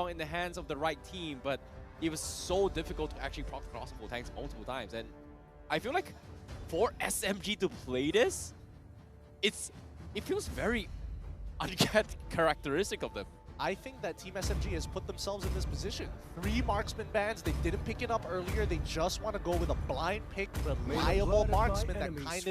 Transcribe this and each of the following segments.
in the hands of the right team, but it was so difficult to actually proc the crossbow tanks multiple times. And I feel like for SMG to play this, it feels very uncharacteristic of them. I think that Team SMG has put themselves in this position. 3 marksman bans, they didn't pick it up earlier. They just want to go with a blind pick, reliable marksman that kind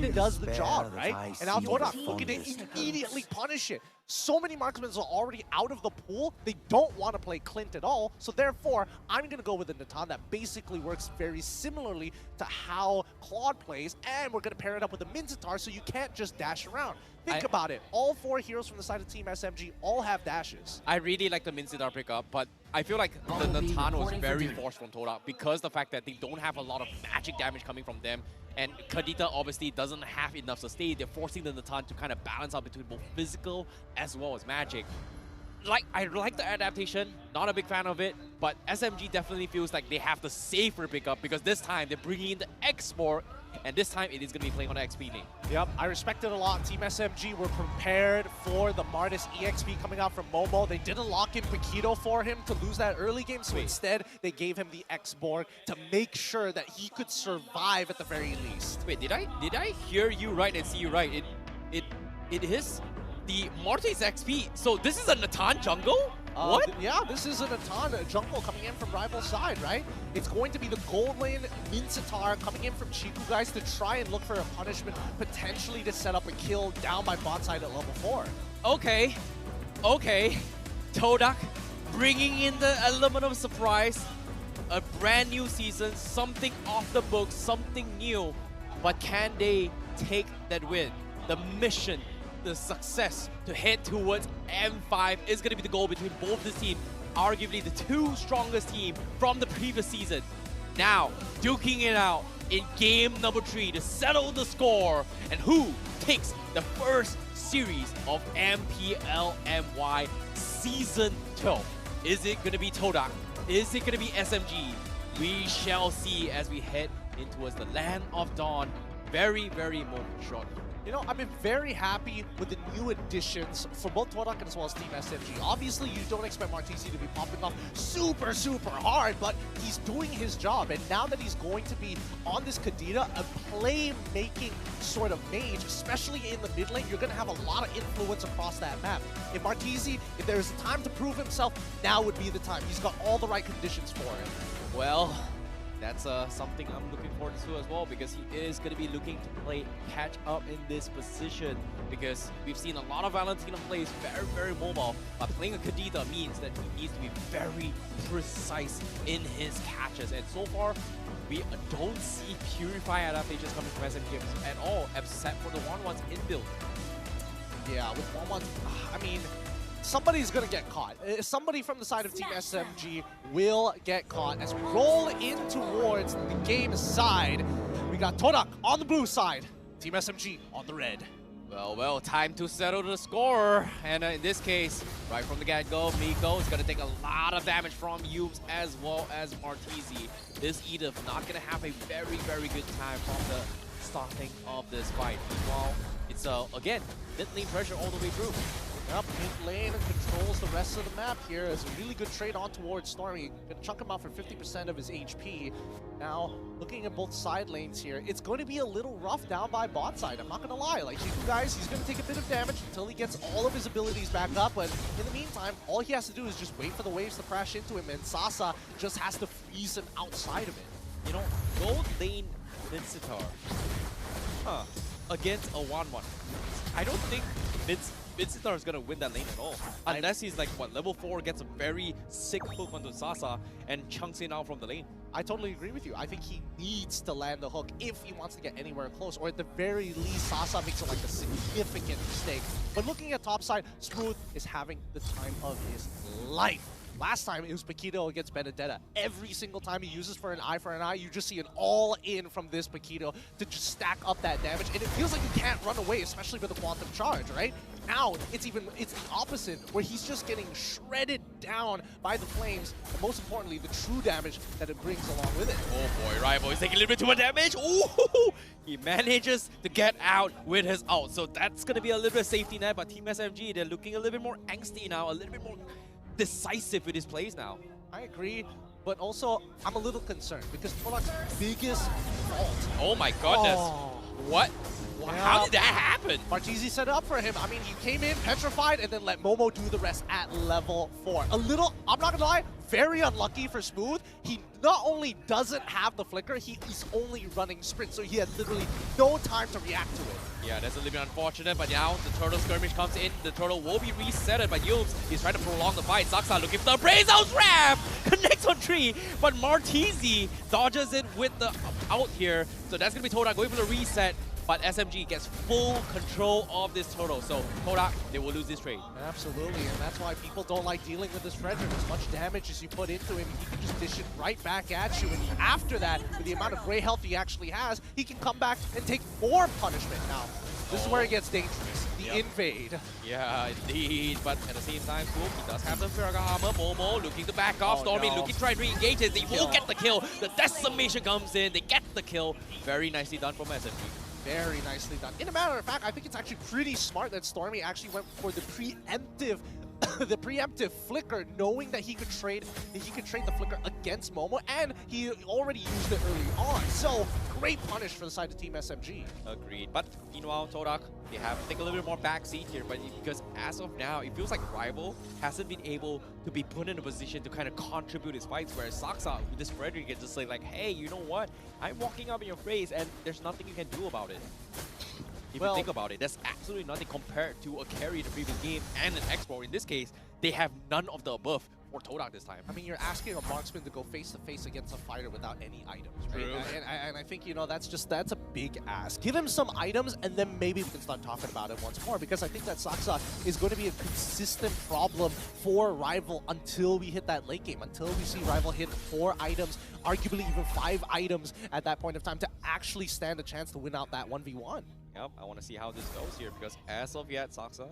of does the job, right? And now Todak looking to immediately punish it. So many marksmen are already out of the pool. They don't want to play Clint at all. So therefore, I'm going to go with a Natan that basically works very similarly to how Claude plays. And we're going to pair it up with a Minzatar so you can't just dash around. Think about it. All 4 heroes from the side of Team SMG all have dashes. I really like the Minzatar pickup, but I feel like the Natan was very forced from Todak because the fact that they don't have a lot of magic damage coming from them. And Kadita obviously doesn't have enough sustain. They're forcing the Natan to kind of balance out between both physical as well as magic. I like the adaptation, not a big fan of it, but SMG definitely feels like they have the safer pickup because this time they're bringing in the X-Sport, and this time it is going to be playing on the XP lane. Yep, I respect it a lot. Team SMG were prepared for the Martis EXP coming out from Momo. They didn't lock in Paquito for him to lose that early game, so instead they gave him the X-Borg to make sure that he could survive at the very least. Wait, did I hear you right and see you right? It is the Martis XP. So this is a Natan jungle? What? Yeah, this is a Natan jungle coming in from rival side, right? It's going to be the gold lane Minzatar coming in from Chiku guys to try and look for a punishment, potentially to set up a kill down by bot side at level 4. Okay. Todak bringing in the element of surprise. A brand new season, something off the books, something new. But can they take that win? The mission, the success to head towards M5 is going to be the goal between both this team, arguably the 2 strongest team from the previous season. Now, duking it out in game number 3 to settle the score, and who takes the first series of MPL MY Season 12? Is it going to be Todak? Is it going to be SMG? We shall see as we head in towards the Land of Dawn very, very moment shortly. You know, I've been very happy with the new additions for both Todak and as well as Team SMG. Obviously, you don't expect Martisi to be popping off super, super hard, but he's doing his job. And now that he's going to be on this Kadita, a play-making sort of mage, especially in the mid lane, you're going to have a lot of influence across that map. If Martisi, if there's a time to prove himself, now would be the time. He's got all the right conditions for it. Well, that's something I'm looking forward to as well, because he is going to be looking to play catch up in this position, because we've seen a lot of Valentino plays very, very mobile, but playing a Kadita means that he needs to be very precise in his catches, and so far we don't see Purify adaptations coming from SMG at all, except for the 1-1s inbuilt. Yeah, with 1-1s, I mean, somebody's going to get caught. Somebody from the side of Team SMG will get caught as we roll in towards the game side. We got Todak on the blue side, Team SMG on the red. Well, time to settle the score. And in this case, right from the get-go, Miko is going to take a lot of damage from Yumes as well as Martisi. This Edith not going to have a very, very good time from the starting of this fight. Meanwhile, it's, again, mid lane pressure all the way through. Yep, mid lane controls the rest of the map here. It's a really good trade on towards Stormy. Gonna chunk him out for 50% of his HP. Now, looking at both side lanes here, it's going to be a little rough down by bot side. I'm not gonna lie. Like, you guys, he's gonna take a bit of damage until he gets all of his abilities back up. But in the meantime, all he has to do is just wait for the waves to crash into him, and Sasa just has to freeze him outside of it. You know, gold lane Minzatar against a 1-1. I don't think Minzatar is going to win that lane at all. Unless he's like, what, level 4, gets a very sick hook onto Sasa and chunks in out from the lane. I totally agree with you. I think he needs to land the hook if he wants to get anywhere close, or at the very least, Sasa makes it like a significant mistake. But looking at top side, Smooth is having the time of his life. Last time, it was Paquito against Benedetta. Every single time he uses for an eye, you just see an all-in from this Paquito to just stack up that damage. And it feels like you can't run away, especially with the Quantum Charge, right? Now, it's the opposite, where he's just getting shredded down by the flames, and most importantly, the true damage that it brings along with it. Oh boy, Rival is taking a little bit too much damage. Ooh, he manages to get out with his ult. So that's going to be a little bit of safety net, but Team SMG, they're looking a little bit more angsty now, a little bit more decisive with his plays now. I agree, but also I'm a little concerned because Todak's biggest fault. Oh my goodness. Oh. What? Yeah. How did that happen? Marchese set it up for him. I mean, he came in petrified and then let Momo do the rest at level 4. A little, I'm not gonna lie, very unlucky for Smooth. He not only doesn't have the flicker, he's only running sprint, so he had literally no time to react to it. Yeah, that's a little bit unfortunate, but now the turtle skirmish comes in. The turtle will be resetted by Yulbs. He's trying to prolong the fight. Saksa looking for the Braze Out Trap! Connects on 3, but Martese dodges it with the out here. So that's going to be Todak going for the reset. But SMG gets full control of this turtle. So Todak, they will lose this trade. Absolutely, and that's why people don't like dealing with this Frederick. As much damage as you put into him, he can just dish it right back at you. And after that, with the amount of gray health he actually has, he can come back and take more punishment now. This is where it gets dangerous. The invade. Yeah, indeed. But at the same time, Swoop, he does have some Firaga armor. Momo looking to back off. Stormy looking to try and re-engage it. They will get the kill. The decimation comes in. They get the kill. Very nicely done from SMG. Very nicely done. In a matter of fact, I think it's actually pretty smart that Stormy actually went for the preemptive the preemptive flicker, knowing that he could trade the flicker against Momo, and he already used it early on. So great punish for the side of Team SMG. Agreed. But meanwhile, Todak, they have to take a little bit more backseat here, but because as of now, it feels like Rival hasn't been able to be put in a position to kind of contribute his fights, whereas Saksa with this Frederick can just say like, hey, you know what? I'm walking up in your face, and there's nothing you can do about it. If you think about it, there's absolutely nothing compared to a carry in the previous game and an export. In this case, they have none of the above for Todak this time. I mean, you're asking a marksman to go face-to-face against a fighter without any items, right? And I think, you know, that's a big ask. Give him some items, and then maybe we can start talking about it once more, because I think that Saksa is going to be a consistent problem for Rival until we hit that late game, until we see Rival hit 4 items, arguably even 5 items at that point of time to actually stand a chance to win out that 1v1. Yep, I want to see how this goes here, because as of yet, Saksa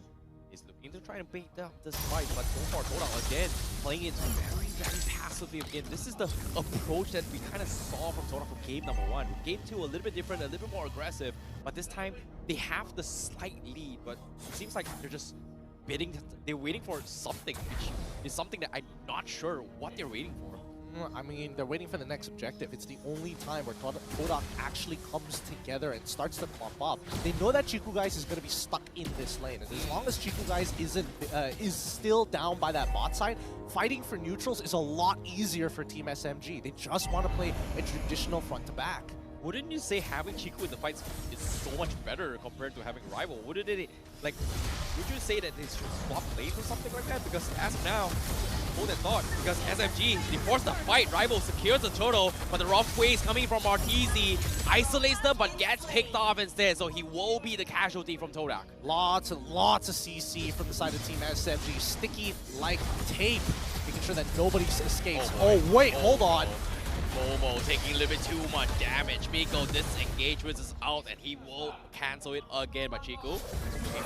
is looking to try to bait up this fight, but so far Todak again playing it very, very passively again. This is the approach that we kind of saw from Todak from game number 1. Game 2 a little bit different, a little bit more aggressive, but this time they have the slight lead, but it seems like they're just they're waiting for something, which is something that I'm not sure what they're waiting for. I mean, they're waiting for the next objective. It's the only time where Todak actually comes together and starts to clump up. They know that Chiku Guys is going to be stuck in this lane, and as long as Chiku Guys is still down by that bot side, fighting for neutrals is a lot easier for Team SMG. They just want to play a traditional front-to-back. Wouldn't you say having Chiku in the fights is so much better compared to having Rival? Wouldn't it, like, would you say that they should swap lanes or something like that? Because as of now, hold that thought, because SMG, they force the fight, Rival secures the turtle, but the rough waves coming from Martese isolates them, but gets picked off instead, so he will be the casualty from Todak. Lots and lots of CC from the side of Team SMG, sticky like tape, making sure that nobody escapes. Oh wait, hold on. Momo taking a little bit too much damage. Miko disengagements is out, and he will cancel it again by Chiku.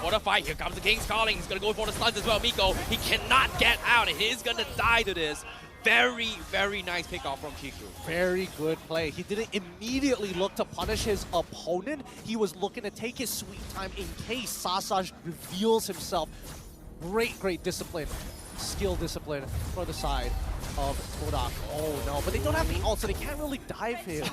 For the fight, here comes the King's Calling. He's going to go for the stuns as well. Miko, he cannot get out, and he's going to die to this. Very, very nice pickoff from Chiku. Very good play. He didn't immediately look to punish his opponent. He was looking to take his sweet time in case Sasaj reveals himself. Great discipline. Skill discipline for the side of Todak. Oh no, but they don't have the ult, so they can't really dive him.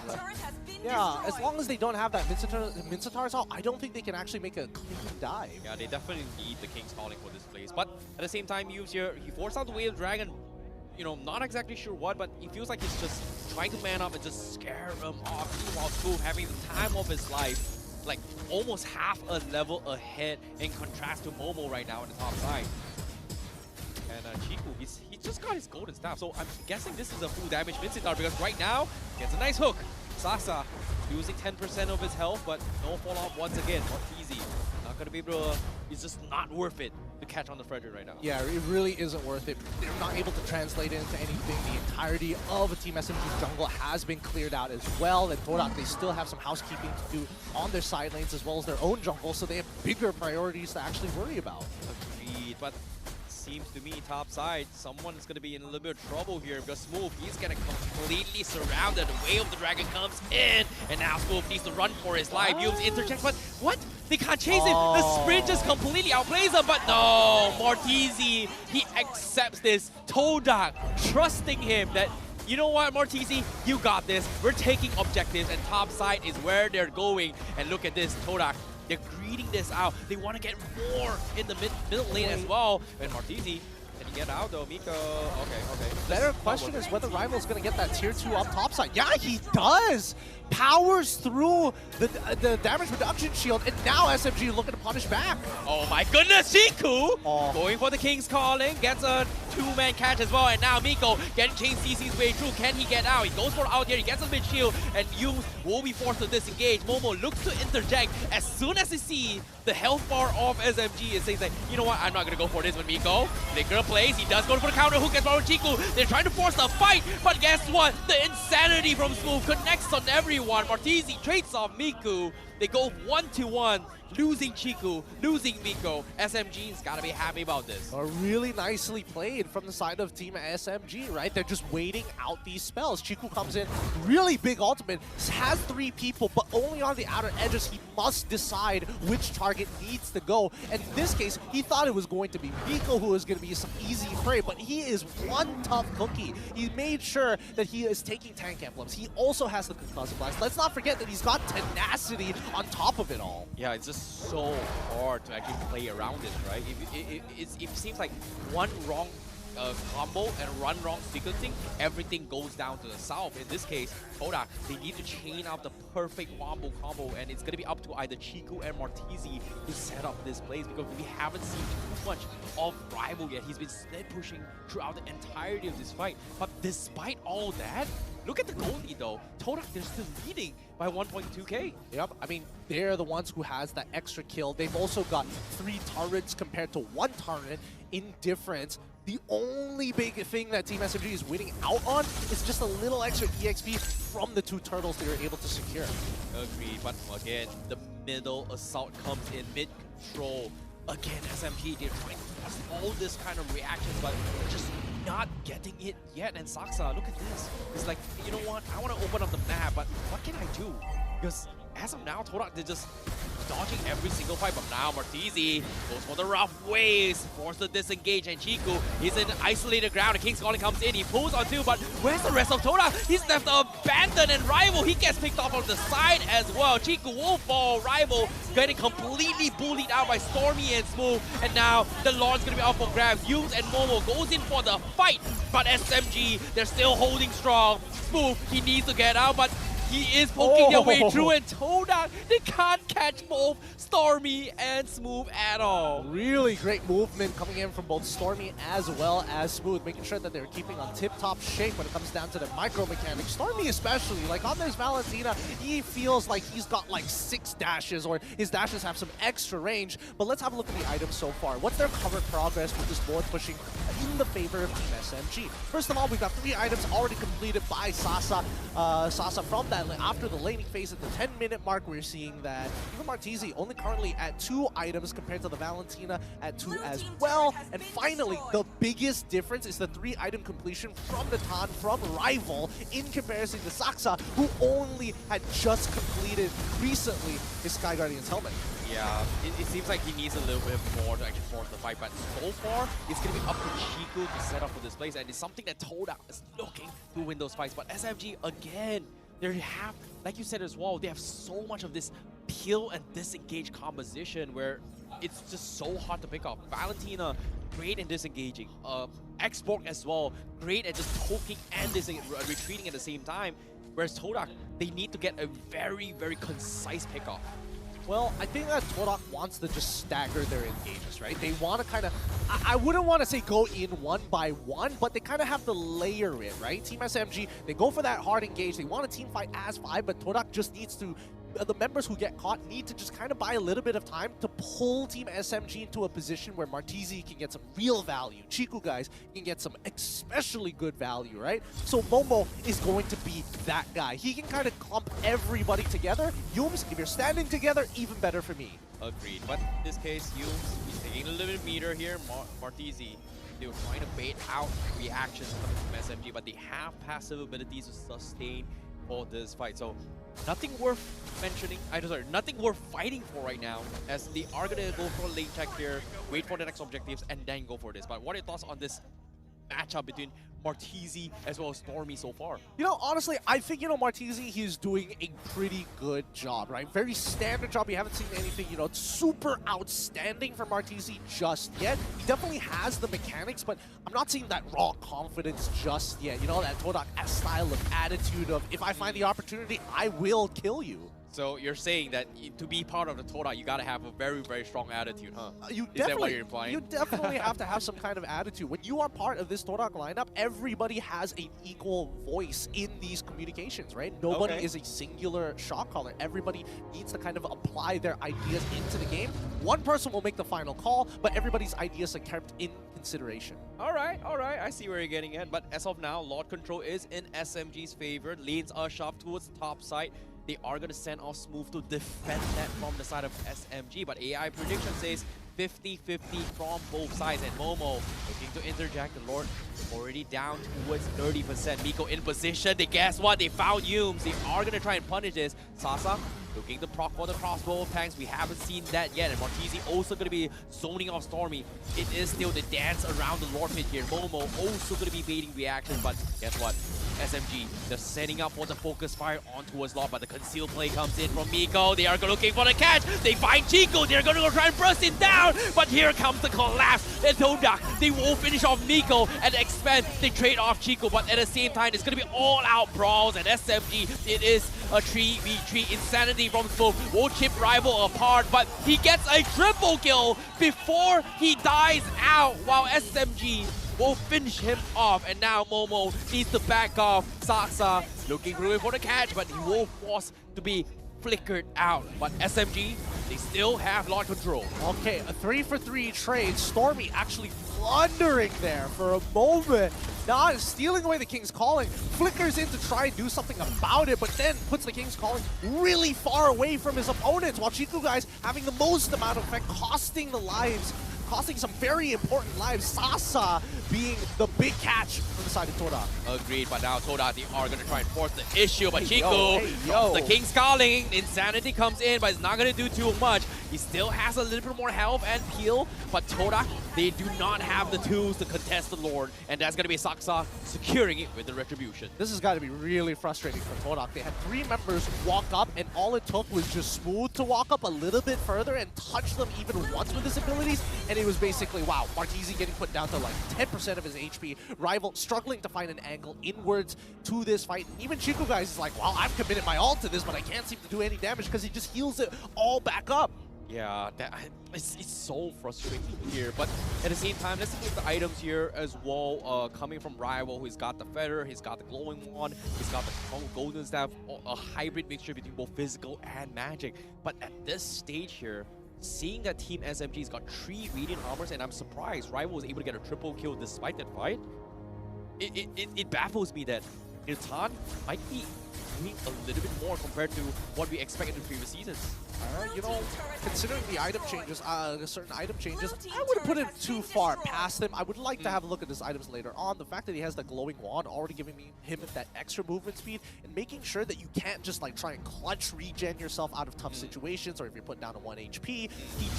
Yeah, as long as they don't have that Mincetar's ult, I don't think they can actually make a clean dive. Yeah, they definitely need the King's Calling for this place. But at the same time, he forced out the Wave Dragon. You know, not exactly sure what, but he feels like he's just trying to man up and just scare him off. Meanwhile, Scoob having the time of his life, like almost half a level ahead in contrast to Momo right now on the top side. And Chiku, he just got his golden staff, so I'm guessing this is a full damage Mincetar, because right now, gets a nice hook. Sasa losing 10% of his health, but no fall off once again. Not easy. Not going to be able to, it's just not worth it to catch on the Frederick right now. Yeah, it really isn't worth it. They're not able to translate it into anything. The entirety of Team SMG's jungle has been cleared out as well, and Todak, they still have some housekeeping to do on their side lanes as well as their own jungle, so they have bigger priorities to actually worry about. Agreed, but seems to me top side, someone's going to be in a little bit of trouble here because Smooth, he's getting completely surrounded. The Way of the Dragon comes in, and now Smooth needs to run for his life. Yume's interject, but what? They can't chase him. The sprint just completely outplays him, but no, Martizi, he accepts this. Todak trusting him that, you know what, Martizi, you got this. We're taking objectives, and top side is where they're going. And look at this, Todak. They're greeting this out. They want to get more in the middle lane as well. And Martizi, can he get out though? Miko, okay. Better question is whether Rival's going to get that tier 2 up top side. Yeah, he does! Powers through the damage reduction shield, and now SMG looking to punish back. Oh my goodness, Chiku! Going for the King's Calling, gets a 2-man catch as well, and now Miko getting King CC's way through. Can he get out? He goes for out here, he gets a mid shield, and Yume will be forced to disengage. Momo looks to interject as soon as he sees the health bar of SMG and says like, you know what, I'm not gonna go for this with Miko. Flicker plays, he does go for the counter hook as well with Chiku. They're trying to force the fight, but guess what? The insanity from Smooth connects on everyone. Martizi trades off Miku. They go 1-1, losing Chiku, losing Miko. SMG's gotta be happy about this. Really nicely played from the side of Team SMG, right? They're just waiting out these spells. Chiku comes in, really big ultimate, has 3 people, but only on the outer edges. He must decide which target needs to go. And in this case, he thought it was going to be Miko who was going to be some easy prey, but he is one tough cookie. He made sure that he is taking tank emblems. He also has the concussive blast. Let's not forget that he's got tenacity on top of it all. Yeah, it's just so hard to actually play around this, right? It seems like one wrong combo and one wrong sequencing, everything goes down to the south. In this case, Todak, they need to chain out the perfect wombo combo, and it's going to be up to either Chiku and Martizi to set up this place because we haven't seen too much of Rival yet. He's been sled pushing throughout the entirety of this fight. But despite all that, look at the goal lead though. Todak, they're still leading by 1.2k. Yep, I mean, they're the ones who has that extra kill. They've also got 3 turrets compared to 1 turret in difference. The only big thing that Team SMG is winning out on is just a little extra EXP from the 2 turtles they were able to secure. Agreed, but again, the middle assault comes in mid-control. Again, SMG, they're trying to force all this kind of reactions, but they're just not getting it yet. And Saksa, look at this. It's like, you know what? I want to open up the map, but what can I do? Because as of now, Todak, they're just dodging every single fight. But now Martizi goes for the rough waves, forced to disengage, and Chiku, he's in isolated ground. The King's Calling comes in, he pulls on 2, but where's the rest of Todak? He's left abandoned, and Rival, he gets picked off on the side as well. Chiku will fall. Rival getting completely bullied out by Stormy and Smooth, and now the Lord's gonna be out for grabs. Yumes and Momo goes in for the fight, but SMG, they're still holding strong. Smooth, he needs to get out, but he is poking their way through, and Todak, they can't catch both Stormy and Smooth at all. Really great movement coming in from both Stormy as well as Smooth, making sure that they're keeping on tip-top shape when it comes down to the micro mechanics. Stormy especially, like on this Valentina, he feels like he's got like 6 dashes, or his dashes have some extra range. But let's have a look at the items so far. What's their current progress with this board pushing in the favor of Team SMG? First of all, we've got 3 items already completed by Sasa. Sasa from that, after the laning phase at the 10-minute mark, we're seeing that even Martizi only currently at 2 items compared to the Valentina at 2 as well. And finally, the biggest difference is the 3-item completion from the Tan from Rival in comparison to Saksa, who only had just completed recently his Sky Guardian's helmet. Yeah, it seems like he needs a little bit more to actually force the fight, but so far, it's going to be up to Chiku to set up for this place, and it's something that Todak is looking to win those fights. But SMG, again, they have, like you said as well, they have so much of this peel and disengage composition where it's just so hard to pick up. Valentina, great in disengaging. Xborg as well, great at just poking and retreating at the same time. Whereas Todak, they need to get a very, very concise pickoff. Well, I think that Todak wants to just stagger their engages, right? They want to kind of, I wouldn't want to say go in one by one, but they kind of have to layer it, right? Team SMG, they go for that hard engage. They want a team fight as 5, but Todak just needs to, the members who get caught need to just kind of buy a little bit of time to pull Team SMG into a position where Martizi can get some real value. Chiku guys can get some especially good value, right? So Momo is going to be that guy. He can kind of clump everybody together. Yumes, if you're standing together, even better for me. Agreed. But in this case, he's taking a little bit of meter here. Martizi, they were trying to bait out reactions coming from SMG, but they have passive abilities to sustain for this fight. So nothing worth mentioning. Nothing worth fighting for right now, as they are gonna go for a lane check here, wait for the next objectives, and then go for this. But what are your thoughts on this matchup between Martizi as well as Stormy so far? You know, honestly, I think, Martizi, he's doing a pretty good job, right? Very standard job. We haven't seen anything, super outstanding from Martizi just yet. He definitely has the mechanics, but I'm not seeing that raw confidence just yet. That Todak style of attitude of, if I find the opportunity, I will kill you. So you're saying that to be part of the Todak, you gotta have a very, very strong attitude, huh? Is that what you're implying? You definitely have to have some kind of attitude. When you are part of this Todak lineup, everybody has an equal voice in these communications, right? Nobody is a singular shot caller. Everybody needs to kind of apply their ideas into the game. One person will make the final call, but everybody's ideas are kept in consideration. All right. I see where you're getting at. But as of now, Lord Control is in SMG's favor. Lanes are shoved towards the top side. They are going to send off Smooth to defend that from the side of SMG. But AI prediction says 50-50 from both sides. And Momo looking to interject. The Lord already down towards 30%. Miko in position. Guess what? They found Yumes. They are going to try and punish this. Sasa looking to proc for the crossbow tanks. We haven't seen that yet. And Martizi also going to be zoning off Stormy. It is still the dance around the Lord pit here. Momo also going to be baiting reactions. But guess what? SMG, they're setting up for the focus fire on towards Lord, but the concealed play comes in from Miko. They are looking for the catch. They find Chico. They're going to go try and burst it down. But here comes the collapse. And Todak, they will finish off Miko and expand. They trade off Chico, but at the same time, it's going to be all-out brawls. And SMG, it is a 3v3 insanity from Smooth. Will chip rival apart, but he gets a triple kill before he dies out, while SMG will finish him off. And now Momo needs to back off. Saksa looking really for the catch, but he will force to be flickered out. But SMG, they still have Lord Control. Okay, a 3-for-3 trade. Stormy actually blundering there for a moment. Not stealing away the King's Calling. Flickers in to try and do something about it, but then puts the King's Calling really far away from his opponents, while Chiku guys having the most amount of effect, costing some very important lives. Sasa being the big catch from the side of Todak. Agreed, but now Todak, they are going to try and force the issue. But Chico, the King's Calling, Insanity comes in, but it's not going to do too much. He still has a little bit more health and peel, but Todak, they do not have the tools to contest the Lord, and that's going to be Saksa securing it with the Retribution. This has got to be really frustrating for Todak. They had 3 members walk up, and all it took was just Smooth to walk up a little bit further and touch them even once with his abilities, and it was basically, wow, Martizi getting put down to like 10% of his HP. Rival struggling to find an angle inwards to this fight. And even Chico guys is like, well, I've committed my ult to this, but I can't seem to do any damage because he just heals it all back up. Yeah, it's so frustrating here, but at the same time, let's look at the items here as well. Coming from Rival, he's got the Feather, he's got the Glowing Wand, he's got the Golden Staff, a hybrid mixture between both physical and magic. But at this stage here, seeing that Team SMG's got 3 Radiant Armors, and I'm surprised Rival was able to get a triple kill despite that fight. It baffles me that Iltan might be doing a little bit more compared to what we expected in previous seasons. Considering the item changes, certain item changes, I wouldn't put it too far past him. I would like to have a look at his items later on. The fact that he has the Glowing Wand already giving him that extra movement speed and making sure that you can't just like try and clutch regen yourself out of tough situations, or if you're put down to 1 HP, he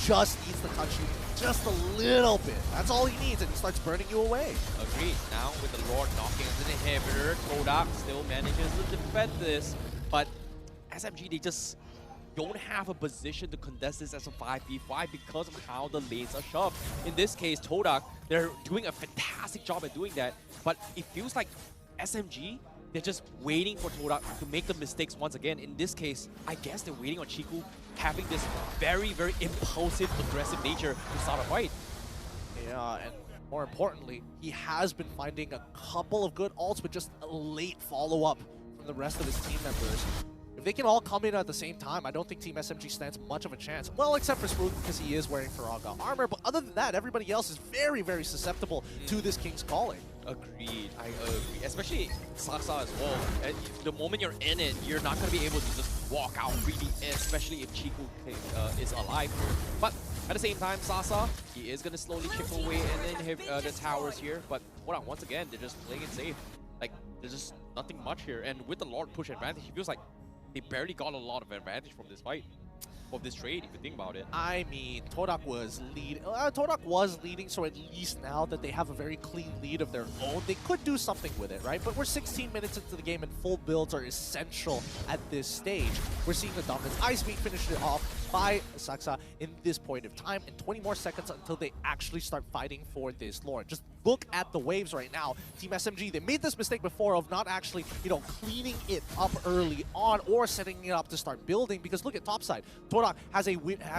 just needs to touch you just a little bit. That's all he needs, and he starts burning you away. Agreed. Now with the Lord knocking into the inhibitor, Todak still manages to defend this, but SMG, they just don't have a position to contest this as a 5v5 because of how the lanes are shoved. In this case, Todak, they're doing a fantastic job at doing that, but it feels like SMG, they're just waiting for Todak to make the mistakes once again. In this case, I guess they're waiting on Chiku having this very, very impulsive, aggressive nature to start a fight. Yeah, and more importantly, he has been finding a couple of good ults, but just a late follow-up from the rest of his team members. If they can all come in at the same time, I don't think Team SMG stands much of a chance. Well, except for Smooth, because he is wearing Faraga armor. But other than that, everybody else is very, very susceptible to this King's Calling. Agreed. I agree. Especially Sasa as well. And the moment you're in it, you're not going to be able to just walk out really, especially if Chiku is alive here. But at the same time, Sasa, he is going to slowly chip away and then hit the towers here. But hold on, once again, they're just playing it safe. Like, there's just nothing much here. And with the Lord push advantage, it feels like they barely got a lot of advantage from this fight. Of this trade, if you think about it. I mean, Todak was leading, so at least now that they have a very clean lead of their own, they could do something with it, right? But we're 16 minutes into the game and full builds are essential at this stage. We're seeing the dominance. Ice Beam finished it off by Saksa in this point of time, and 20 more seconds until they actually start fighting for this Lord. Just look at the waves right now. Team SMG, they made this mistake before of not actually, cleaning it up early on or setting it up to start building, because look at top side. Todak has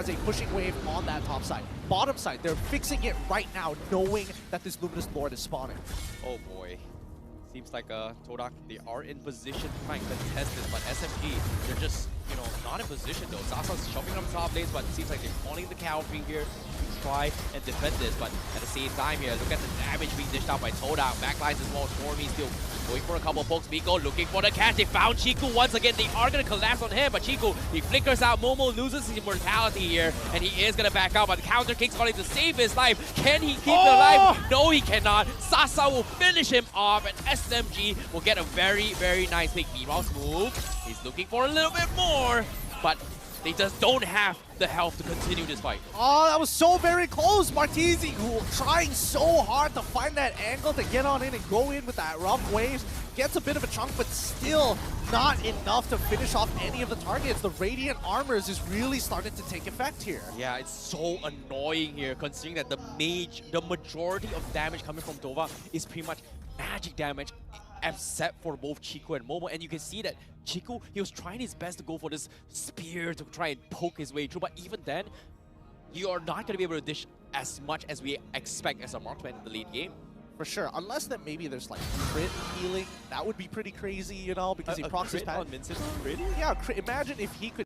a pushing wave on that top side. Bottom side, they're fixing it right now, knowing that this Luminous Lord is spawning. Oh boy. Seems like Todak, they are in position to try and contest this, but SMG, they're just, not in position though. Sasa's jumping on top lanes, but it seems like they're calling the cavalry here to try and defend this. But at the same time here, look at the damage being dished out by Todak. Backlines as well. Stormy still going for a couple of pokes. Miko looking for the catch. They found Chiku once again. They are going to collapse on him, but Chiku, he flickers out. Momo loses his immortality here, and he is going to back out, but the counter kick's going to save his life. Can he keep it alive? No, he cannot. Sasa will finish him off, and SMG will get a very, very nice pick. Meanwhile, Smooth, he's looking for a little bit more, but they just don't have the health to continue this fight. Oh, that was so very close. Martizi trying so hard to find that angle to get on in and go in with that rough waves. Gets a bit of a chunk, but still not enough to finish off any of the targets. The Radiant Armors is really starting to take effect here. Yeah, it's so annoying here, considering that the majority of damage coming from Dova is pretty much magic damage, except for both Chiku and Momo. And you can see that Chiku, he was trying his best to go for this spear to try and poke his way through, but even then, you are not going to be able to dish as much as we expect as a marksman in the late game. For sure, unless that maybe there's like crit healing, that would be pretty crazy, because he procs his crit on Vincent? Really? Yeah, imagine if he could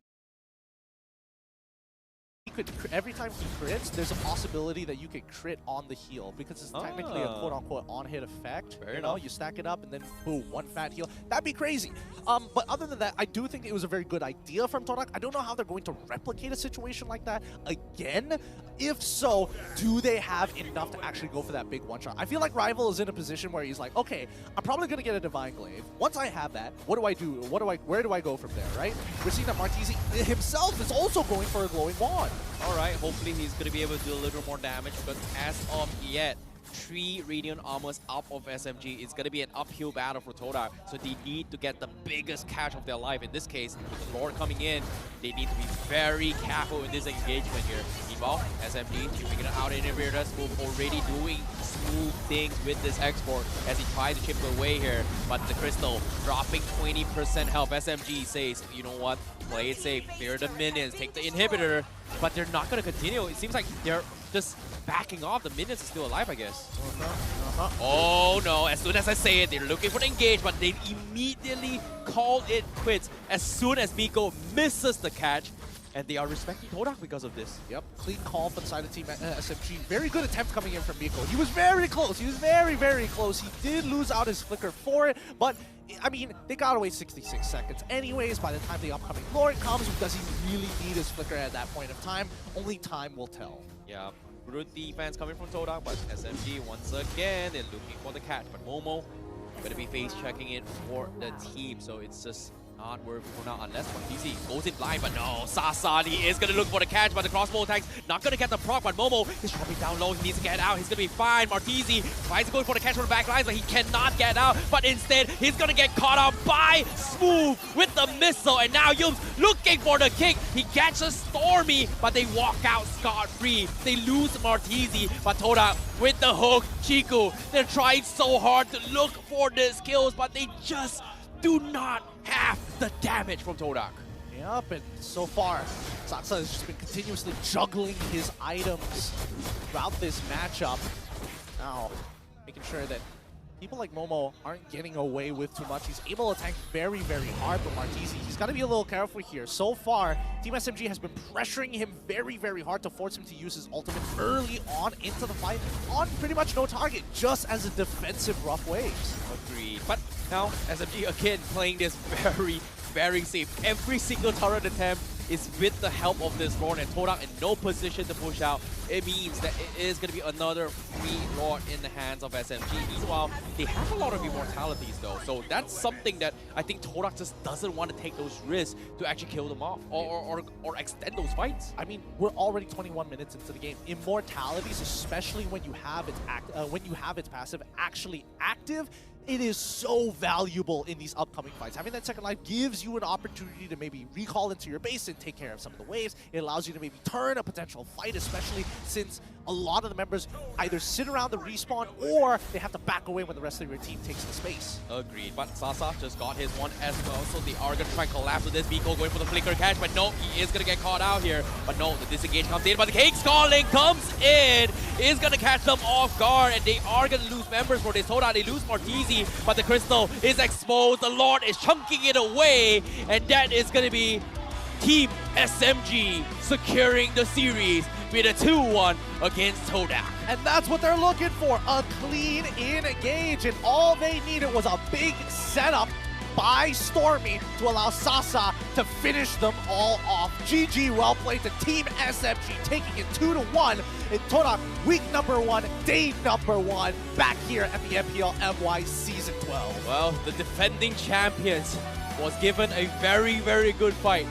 every time he crits, there's a possibility that you could crit on the heal, because it's technically a quote-unquote on-hit effect. Fair enough. You stack it up and then boom, one fat heal. That'd be crazy. But other than that, I do think it was a very good idea from Todak. I don't know how they're going to replicate a situation like that again. If so, do they have enough to actually go for that big one-shot? I feel like Rival is in a position where he's like, okay, I'm probably going to get a Divine Glaive. Once I have that, what do I do? Where do I go from there, right? We're seeing that Martizi himself is also going for a Glowing Wand. Alright, hopefully he's going to be able to do a little more damage, because as of yet, 3 Radiant Armors up of SMG. It's going to be an uphill battle for Todak, so they need to get the biggest catch of their life. In this case, with the Lord coming in, they need to be very careful in this engagement here. Meanwhile, SMG figuring out inhibitor Smooth already doing smooth things with this export as he tries to chip away here, but the Crystal dropping 20% health. SMG says, you know what, play it safe, clear the minions, take the inhibitor, but they're not going to continue. It seems like they're just backing off. The minions are still alive, I guess. Oh no, as soon as I say it, they're looking for the engage, but they immediately call it quits as soon as Miko misses the catch. And they are respecting Todak because of this. Yep, clean call for the side of Team SMG. Very good attempt coming in from Miko. He was very close. He was very, very close. He did lose out his flicker for it, but I mean, they got away 66 seconds anyways. By the time the upcoming Lord comes, does he really need his flicker at that point of time? Only time will tell. Yeah, good defense coming from Todak, but SMG once again, they're looking for the catch. But Momo going to be face checking it for the team, so it's just not worth it for now, unless Martizi goes in blind, but no, Sasani is going to look for the catch, but the crossbow attacks not going to get the proc, but Momo is dropping down low, he needs to get out, he's going to be fine. Martizi tries to go for the catch from the back lines, but he cannot get out, but instead, he's going to get caught out by Smooth with the missile, and now Yums looking for the kick. He catches Stormy, but they walk out scot-free. They lose Martizi, but Todak with the hook, Chiku, they're trying so hard to look for these kills, but they just do not have the damage from Todak. Yep, and so far, Saksa has just been continuously juggling his items throughout this matchup. Now, making sure that people like Momo aren't getting away with too much. He's able to tank very, very hard, but Martisi, he's got to be a little careful here. So far, Team SMG has been pressuring him very, very hard to force him to use his ultimate early on into the fight on pretty much no target, just as a defensive rough waves. Agreed. But now, SMG again playing this very, very safe. Every single turret attempt is with the help of this Lord, and Todak in no position to push out. It means that it is going to be another free Lord in the hands of SMG. Meanwhile, they have a lot of immortalities though, so that's something that I think Todak just doesn't want to take those risks to actually kill them off or extend those fights. I mean, we're already 21 minutes into the game. Immortalities, especially when you have its passive actually active, it is so valuable in these upcoming fights. Having that second life gives you an opportunity to maybe recall into your base and take care of some of the waves. It allows you to maybe turn a potential fight, especially since a lot of the members either sit around the respawn or they have to back away when the rest of your team takes the space. Agreed, but Sasa just got his one as well, so they are going to try and collapse with this. Biko going for the flicker catch, but no, he is going to get caught out here. But no, the disengage comes in, but the Cake Scarling comes in, is going to catch them off guard, and they are going to lose members for this. Todak, they lose Martisi, but the Crystal is exposed. The Lord is chunking it away, and that is going to be Team SMG securing the series with a 2-1 against Todak. And that's what they're looking for, a clean engage. And all they needed was a big setup by Stormy to allow Sasa to finish them all off. GG, well played to Team SMG, taking it 2-1 in Todak, week number 1, day number 1, back here at the MPL MY Season 12. Well, the defending champions was given a very, very good fight.